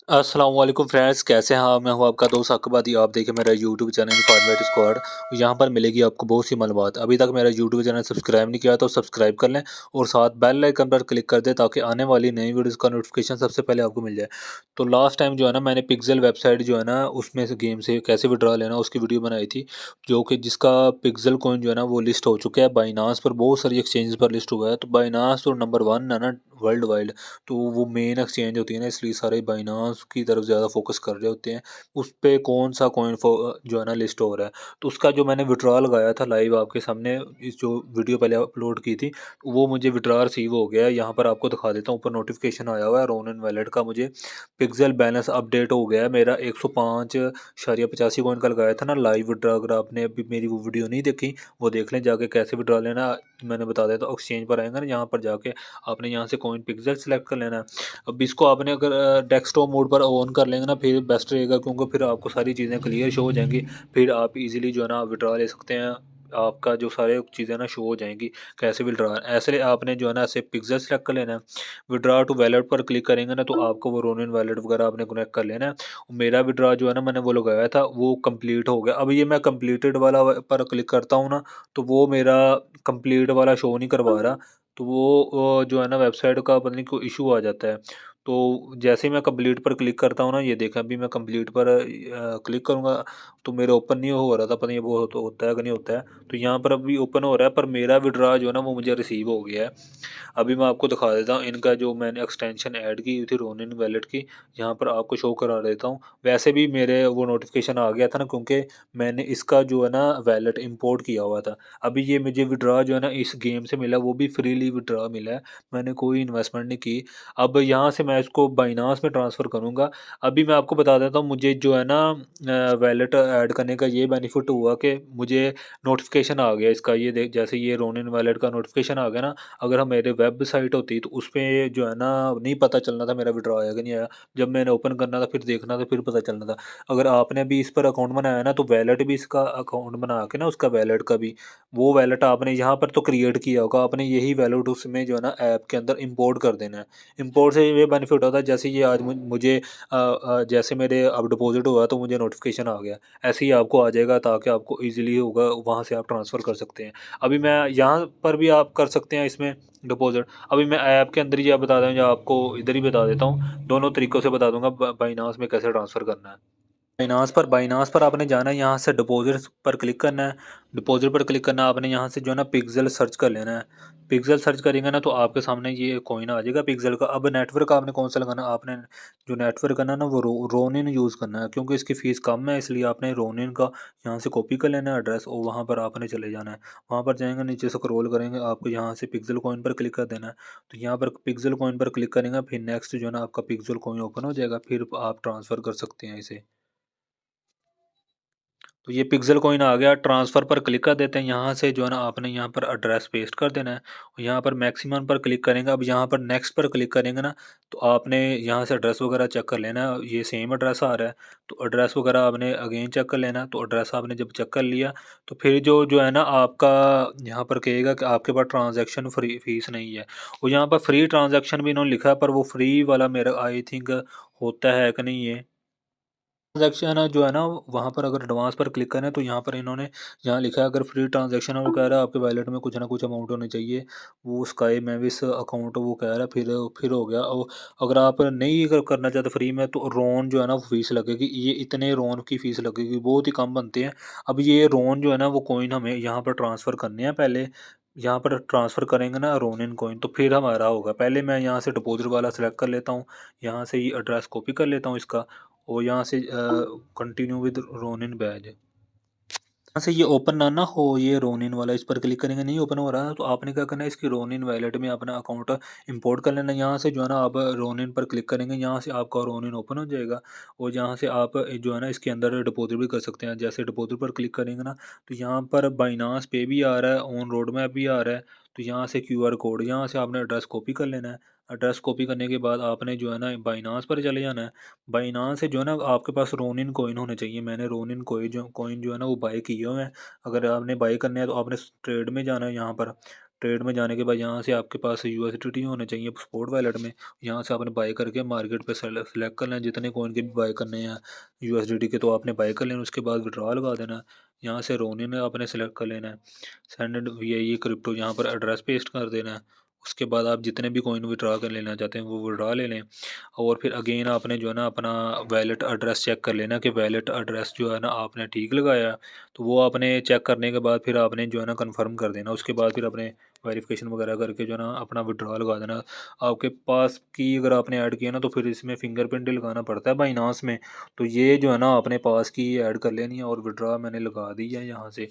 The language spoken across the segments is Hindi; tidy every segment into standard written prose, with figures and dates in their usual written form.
अस्सलाम वालेकुम फ्रेंड्स, कैसे हैं आप? मैं हूं आपका दोस्त अकबादी। आप देखें मेरा यूट्यूब चैनल इन्फॉर्मेट स्क्वाड। यहाँ पर मिलेगी आपको बहुत सी मालूमात। अभी तक मेरा यूट्यूब चैनल सब्सक्राइब नहीं किया तो सब्सक्राइब कर लें और साथ बेल आइकन पर क्लिक कर दें ताकि आने वाली नई वीडियोज़ का नोटिफिकेशन सबसे पहले आपको मिल जाए। तो लास्ट टाइम जो है ना मैंने पिक्सल वेबसाइट जो है ना उसमें से गेम से कैसे विड्रा लेना उसकी वीडियो बनाई थी, जो कि जिसका पिक्सल कॉइन जो है ना वो लिस्ट हो चुका है बाइनांस पर, बहुत सारी एक्सचेंज पर लिस्ट हुआ है। तो बाइनांस तो नंबर 1 है ना वर्ल्ड वाइड, तो वो मेन एक्सचेंज होती है ना, इसलिए सारे बाइनांस की तरफ ज़्यादा फोकस कर रहे होते हैं। उस पे कौन सा कॉइन जो है ना लिस्ट हो रहा है। तो उसका जो मैंने विड्रॉ लगाया था लाइव आपके सामने, इस जो वीडियो पहले अपलोड की थी, वो मुझे विड्रॉ रिसीव हो गया है। यहाँ पर आपको दिखा देता हूँ, ऊपर नोटिफिकेशन आया हुआ है रोनिन वैलेट का। मुझे पिक्सल बैलेंस अपडेट हो गया है मेरा। 105.85 कॉइन का लगाया था ना लाइव विड्रॉ। अगर आपने अभी मेरी वो वीडियो नहीं देखी, वो देख लें जाके कैसे विड्रॉ लेना। मैंने बता देता हूँ, एक्सचेंज पर आएंगे ना, यहाँ पर जाके आपने यहाँ से कॉइन पिक्सल सेलेक्ट कर लेना है। अब इसको आपने अगर डेस्कटॉप मोड पर ऑन कर लेंगे ना फिर बेस्ट रहेगा, क्योंकि फिर आपको सारी चीज़ें क्लियर शो हो जाएंगी। फिर आप इजीली जो है ना विड्रा ले सकते हैं। आपका जो सारे चीज़ें ना शो हो जाएंगी कैसे विड्रा। ऐसे आपने जो है ना ऐसे पिक्सल सेलेक्ट कर लेना है। विड्रा टू वैलेट पर क्लिक करेंगे ना तो आपको वो रोनिन वैलेट वगैरह आपने कनेक्ट कर लेना है। मेरा विड्रा जो है ना मैंने वो लगाया था वो कंप्लीट हो गया। अब ये मैं कंप्लीटेड वाला पर क्लिक करता हूँ ना, तो वो मेरा कंप्लीट वाला शो नहीं करवा रहा। तो वो जो है ना वेबसाइट का पता नहीं कोई इशू आ जाता है। तो जैसे ही मैं कंप्लीट पर क्लिक करता हूँ ना, ये देखें अभी मैं कंप्लीट पर क्लिक करूँगा तो मेरे ओपन नहीं हो रहा था, पता नहीं वो तो होता है कि नहीं होता है। तो यहाँ पर अभी ओपन हो रहा है, पर मेरा विड्रा जो है ना वो मुझे रिसीव हो गया है। अभी मैं आपको दिखा देता हूँ इनका जो मैंने एक्सटेंशन ऐड की हुई थी रोनिन वैलेट की, यहाँ पर आपको शो करा देता हूँ। वैसे भी मेरे वो नोटिफिकेशन आ गया था ना, क्योंकि मैंने इसका जो है ना वैलेट इंपोर्ट किया हुआ था। अभी ये मुझे विड्रा जो है ना इस गेम से मिला, वो भी फ्रीली विड्रा मिला है, मैंने कोई इन्वेस्टमेंट नहीं की। अब यहाँ से मैं इसको बाइनांस में ट्रांसफ़र करूँगा। अभी मैं आपको बता देता हूँ, मुझे जो है ना वैलेट ऐड करने का ये बेनिफिट हुआ कि मुझे नोटिफिकेशन आ गया इसका। ये देख, जैसे ये रोनिन वैलेट का नोटिफिकेशन आ गया ना, अगर हम मेरे वेबसाइट होती तो उसपे जो है ना नहीं पता चलना था मेरा विड्रॉ आया कि नहीं आया। जब मैंने ओपन करना था फिर देखना था, फिर पता चलना था। अगर आपने भी इस पर अकाउंट बनाया ना, तो वैलेट भी इसका अकाउंट बना के ना, उसका वैलेट का भी वो वैलेट आपने यहाँ पर तो क्रिएट किया होगा, आपने यही वैलेट उसमें जो है ना ऐप के अंदर इंपोर्ट कर देना है। इंपोर्ट से ये बेनिफिट होता है, जैसे ये आज मुझे जैसे मेरे अब डिपॉजिट हुआ तो मुझे नोटिफिकेशन आ गया, ऐसे ही आपको आ जाएगा, ताकि आपको ईजिली होगा, वहाँ से आप ट्रांसफ़र कर सकते हैं। अभी मैं यहाँ पर भी आप कर सकते हैं इसमें डिपॉज़िट। अभी मैं ऐप के अंदर ही आप बता दें, या आपको इधर ही बता देता हूँ, दोनों तरीक़ों से बता दूँगा बाइनांस में कैसे ट्रांसफ़र करना है। बाइनांस पर आपने जाना है, यहाँ से डिपॉज़िट्स पर क्लिक करना है। डिपॉज़िट पर क्लिक करना है आपने, यहाँ से जो है ना पिक्सल सर्च कर लेना है। पिक्सल सर्च करेंगे ना तो आपके सामने ये कॉइन आ जाएगा पिक्सल का। अब नेटवर्क आपने कौन सा लगाना है, आपने जो नेटवर्क करना है ना वो रोनिन यूज़ करना है, क्योंकि इसकी फ़ीस कम है, इसलिए आपने रोनिन का यहाँ से कॉपी कर लेना है एड्रेस, और वहाँ पर आपने चले जाना है। वहाँ पर जाएँगे, नीचे स्क्रॉल करेंगे, आपको यहाँ से पिक्सल कॉइन पर क्लिक कर देना है। तो यहाँ पर पिक्सल कॉइन पर क्लिक करेंगे, फिर नेक्स्ट जो है ना आपका पिक्सल कॉइन ओपन हो जाएगा, फिर आप ट्रांसफ़र कर सकते हैं इसे। तो ये पिक्सल कॉइन आ गया, ट्रांसफ़र पर क्लिक कर देते हैं। यहाँ से जो है ना आपने यहाँ पर एड्रेस पेस्ट कर देना है, और यहाँ पर मैक्सिमम पर क्लिक करेंगे। अब यहाँ पर नेक्स्ट पर क्लिक करेंगे ना, तो आपने यहाँ से एड्रेस वगैरह चेक कर लेना है, ये सेम एड्रेस आ रहा है, तो एड्रेस वगैरह आपने अगेन चेक कर लेना है। तो एड्रेस आपने जब चेक कर लिया, तो फिर जो जो है ना आपका यहाँ पर कहेगा कि आपके पास ट्रांजैक्शन फ्री फ़ीस नहीं है, और यहाँ पर फ्री ट्रांजैक्शन भी इन्होंने लिखा है, पर वो फ्री वाला मेरा आई थिंक होता है कि नहीं है। ट्रांज़ैक्शन जो है ना, वहाँ पर अगर एडवांस पर क्लिक करें तो यहाँ पर इन्होंने यहाँ लिखा है, अगर फ्री ट्रांज़ैक्शन है वो कह रहा है आपके वॉलेट में कुछ ना कुछ अमाउंट होनी चाहिए। वो स्काई मेविस अकाउंट वो कह रहा है, फिर हो गया। और अगर आप नहीं अगर करना चाहते फ्री में, तो रोन जो है ना वो फ़ीस लगेगी। ये इतने रोन की फ़ीस लगेगी, बहुत ही कम बनते हैं। अब ये रोन जो है ना वो कॉइन हमें यहाँ पर ट्रांसफ़र करने हैं पहले। यहाँ पर ट्रांसफ़र करेंगे ना रोन इन कॉइन, तो फिर हमारा होगा। पहले मैं यहाँ से डिपॉज़िट वाला सेलेक्ट कर लेता हूँ, यहाँ से ये एड्रेस कॉपी कर लेता हूँ इसका, और यहाँ से कंटिन्यू विद रोनिन बैज। यहाँ से ये ओपन ना ना हो, ये रोनिन वाला, इस पर क्लिक करेंगे नहीं ओपन हो रहा है, तो आपने क्या करना है, इसकी रोनिन वैलेट में अपना अकाउंट इंपोर्ट कर लेना। यहाँ से जो है ना आप रोनिन पर क्लिक करेंगे, यहाँ से आपका रोनिन ओपन हो जाएगा, और यहाँ से आप जो है ना इसके अंदर डिपॉजिट भी कर सकते हैं। जैसे डिपॉजिट पर क्लिक करेंगे ना, तो यहाँ पर बाइनांस पे भी आ रहा है, ऑन रोड मैप भी आ रहा है। तो यहाँ से क्यूआर कोड, यहाँ से आपने एड्रेस कॉपी कर लेना है। एड्रेस कॉपी करने के बाद आपने जो है ना बाइनांस पर चले जाना है। बाइनांस से जो है ना आपके पास रोनिन कॉइन होने चाहिए। मैंने रोनिन कॉइन जो है ना वो बाय किए हुए हैं। अगर आपने बाय करने हैं तो आपने ट्रेड में जाना है यहाँ पर। ट्रेड में जाने के बाद यहाँ से आपके पास यूएसडीटी होने चाहिए स्पॉट वॉलेट में। यहाँ से आपने बाय करके मार्केट पे सेलेक्ट करना है, जितने कॉइन के भी बाय करने हैं यूएसडीटी के तो आपने बाय कर लेना। उसके बाद विड्रॉ लगा देना। यहाँ से रोनिन आपने सेलेक्ट कर लेना है। सेंड वीआई क्रिप्टो यहाँ पर एड्रेस पेस्ट कर देना है। उसके बाद आप जितने भी कॉइन विड्रॉ कर लेना चाहते हैं वो विड्रॉ ले लें। और फिर अगेन आपने जो है ना अपना वैलेट एड्रेस चेक कर लेना कि वैलेट एड्रेस जो है ना आपने ठीक लगाया। तो वो आपने चेक करने के बाद फिर आपने जो है ना कंफर्म कर देना। उसके बाद फिर अपने वेरिफिकेशन वगैरह करके जो है ना अपना विड्रॉ लगा देना। आपके पास की अगर आपने ऐड किया ना तो फिर इसमें फिंगरप्रिंट लगाना पड़ता है बाइनांस में। तो ये जो है ना अपने पास की ऐड कर लेनी है और विड्रॉ मैंने लगा दी है यहाँ से।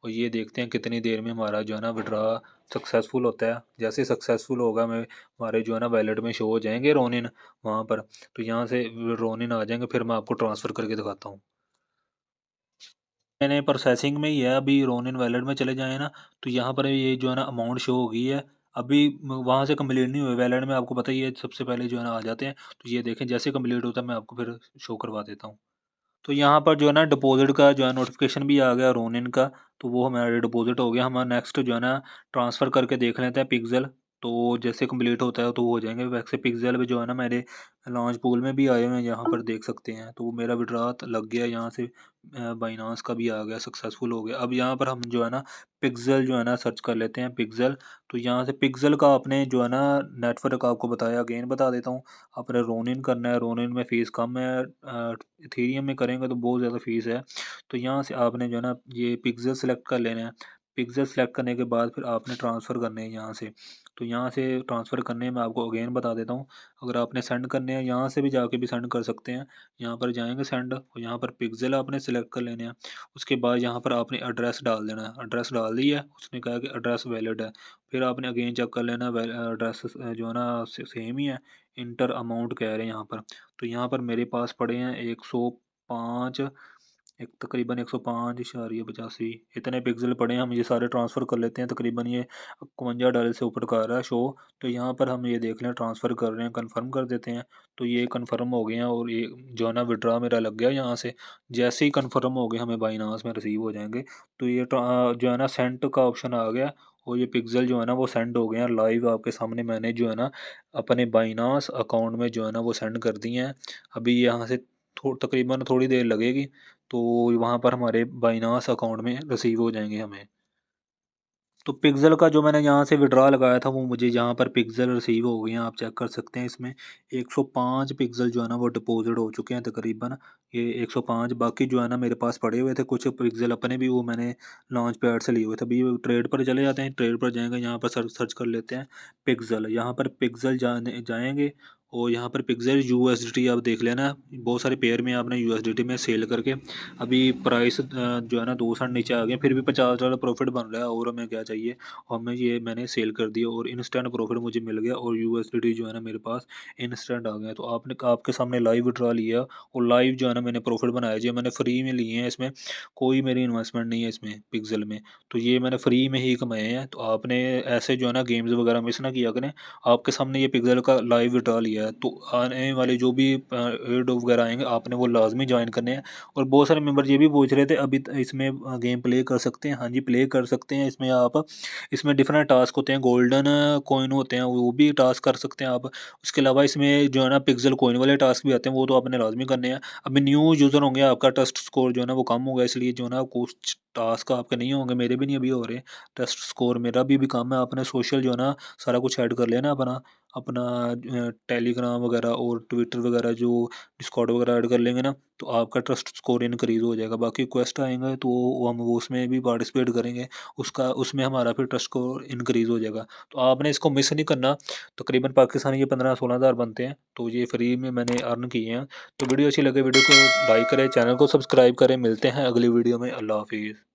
और ये देखते हैं कितनी देर में हमारा जो है ना विड्रॉ सक्सेसफुल होता है। जैसे सक्सेसफुल होगा मैं हमारे जो है ना वैलेट में शो हो जाएंगे रोनिन वहाँ पर। तो यहाँ से रोनिन आ जाएंगे, फिर मैं आपको ट्रांसफ़र करके दिखाता हूँ। मैंने प्रोसेसिंग में ही है, अभी रोनिन वैलेट में चले जाए ना तो यहाँ पर ये जो है ना अमाउंट शो हो गई है। अभी वहाँ से कंप्लीट नहीं हुए वैलेट में, आपको पता ही है सबसे पहले जो है ना आ जाते हैं। तो ये देखें जैसे कंप्लीट होता है मैं आपको फिर शो करवा देता हूँ। तो यहाँ पर जो है ना डिपॉजिट का जो है नोटिफिकेशन भी आ गया रोनिन का। तो वो हमारा डिपॉजिट हो गया। हम नेक्स्ट जो है ना ट्रांसफ़र करके देख लेते हैं पिक्सल। तो जैसे कंप्लीट होता है तो वो हो जाएंगे। वैसे पिक्सल भी जो है ना मेरे लॉन्च पूल में भी आए हुए हैं, यहाँ पर देख सकते हैं। तो मेरा विड्रॉ लग गया यहाँ से। बाइनांस का भी आ गया, सक्सेसफुल हो गया। अब यहाँ पर हम जो है ना पिक्सल जो है ना सर्च कर लेते हैं पिक्सल। तो यहाँ से पिक्सल का आपने जो है ना नेटवर्क आपको बताया, अगेन बता देता हूँ। आपने रोनिन करना है, रोनिन में फ़ीस कम है। इथेरियम में करेंगे तो बहुत ज़्यादा फ़ीस है। तो यहाँ से आपने जो है ना ये पिक्सल सेलेक्ट कर लेना है। पिक्सल सेलेक्ट करने के बाद फिर आपने ट्रांसफ़र करने हैं यहाँ से। तो यहाँ से ट्रांसफ़र करने में आपको अगेन बता देता हूँ। अगर आपने सेंड करने हैं यहाँ से भी जाके भी सेंड कर सकते हैं। यहाँ पर जाएंगे सेंड और यहाँ पर पिक्सल आपने सेलेक्ट कर लेने हैं। उसके बाद यहाँ पर आपने एड्रेस डाल देना है। एड्रेस डाल दिया है, उसने कहा कि एड्रेस वैलिड है। फिर आपने अगेन चेक कर लेना एड्रेस जो है ना सेम ही है। इंटर अमाउंट कह रहे हैं यहाँ पर। तो यहाँ पर मेरे पास पड़े हैं 105, एक तकरीबन 105.85 इतने पिक्सल पड़े हैं। हम ये सारे ट्रांसफ़र कर लेते हैं। तकरीबन ये $51 से ऊपर का आ रहा है शो। तो यहाँ पर हम ये देख लें ट्रांसफ़र कर रहे हैं, कंफर्म कर देते हैं। तो ये कंफर्म हो गए हैं और ये जो है ना विड्रॉ मेरा लग गया यहाँ से। जैसे ही कंफर्म हो गए हमें बाइनांस में रिसीव हो जाएंगे। तो ये जो है ना सेंड का ऑप्शन आ गया। और ये पिक्सल जो है ना वो सेंड हो गए हैं लाइव आपके सामने। मैंने जो है ना अपने बाइनांस अकाउंट में जो है ना वो सेंड कर दिए हैं। अभी यहाँ से तकरीबन थोड़ी देर लगेगी। तो वहाँ पर हमारे बाइनांस अकाउंट में रिसीव हो जाएंगे हमें। तो पिक्सल का जो मैंने यहाँ से विड्रॉ लगाया था वो मुझे यहाँ पर पिक्सल रिसीव हो गए हैं, आप चेक कर सकते हैं। इसमें 105 पिक्सल जो है ना वो डिपॉजिट हो चुके हैं तकरीबन। ये 105 बाकी जो है ना मेरे पास पड़े हुए थे कुछ पिक्सल अपने भी, वो मैंने लॉन्च पैड से लिए हुए थे। अभी ट्रेड पर चले जाते हैं, ट्रेड पर जाएंगे, यहाँ पर सर्च कर लेते हैं पिक्सल। यहाँ पर पिक्सल जाएंगे और यहाँ पर पिक्सल यूएसडीटी आप देख लेना। बहुत सारे पेयर में आपने यूएसडीटी में सेल करके अभी प्राइस जो है ना 2 सेंट नीचे आ गए, फिर भी $50 प्रॉफिट बन रहा है। और हमें क्या चाहिए, और मैं ये मैंने सेल कर दिया और इंस्टेंट प्रॉफिट मुझे मिल गया और यूएसडीटी जो है ना मेरे पास इंस्टेंट आ गया। तो आपने आपके सामने लाइव विड्रॉ लिया और लाइव जो है ना मैंने प्रॉफिट बनाया। जो मैंने फ्री में लिए हैं, इसमें कोई मेरी इन्वेस्टमेंट नहीं है इसमें पिक्सल में। तो ये मैंने फ्री में ही कमाए हैं। तो आपने ऐसे जो है ना गेम्स वगैरह मिस ना किया करें। आपके सामने ये पिक्सल का लाइव विड्रॉ लिया है तो आने वाले जो भी एड वगैरह आएंगे आपने वो लाजमी ज्वाइन करने हैं। और बहुत सारे मेंबर ये भी पूछ रहे थे अभी इसमें गेम प्ले कर सकते हैं। हाँ जी, प्ले कर सकते हैं इसमें आप। इसमें डिफरेंट टास्क होते हैं, गोल्डन कॉइन होते हैं, वो भी टास्क कर सकते हैं आप। उसके अलावा इसमें जो है ना पिक्सल कॉइन वाले टास्क भी आते हैं, वो तो आपने लाजमी करने हैं। अभी न्यू यूज़र होंगे, आपका ट्रस्ट स्कोर जो है ना वो कम होगा, इसलिए जो है ना कुछ टास्क आपके नहीं होंगे। मेरे भी नहीं अभी हो रहे। ट्रस्ट स्कोर मेरा भी कम है। आपने सोशल जो है ना सारा कुछ ऐड कर लेना अपना अपना टेलीग्राम वगैरह और ट्विटर वगैरह जो डिस्कॉर्ड वगैरह ऐड कर लेंगे ना तो आपका ट्रस्ट स्कोर इनक्रीज़ हो जाएगा। बाकी क्वेस्ट आएंगे तो हम वो उसमें भी पार्टिसिपेट करेंगे। उसका उसमें हमारा फिर ट्रस्ट स्कोर इनक्रीज़ हो जाएगा। तो आपने इसको मिस नहीं करना। तकरीबन पाकिस्तानी ये 15-16 हज़ार बनते हैं। तो ये फ्री में मैंने अर्न किए हैं। तो वीडियो अच्छी लगे वीडियो को लाइक करें, चैनल को सब्सक्राइब करें। मिलते हैं अगली वीडियो में। अल्लाह हाफिज़।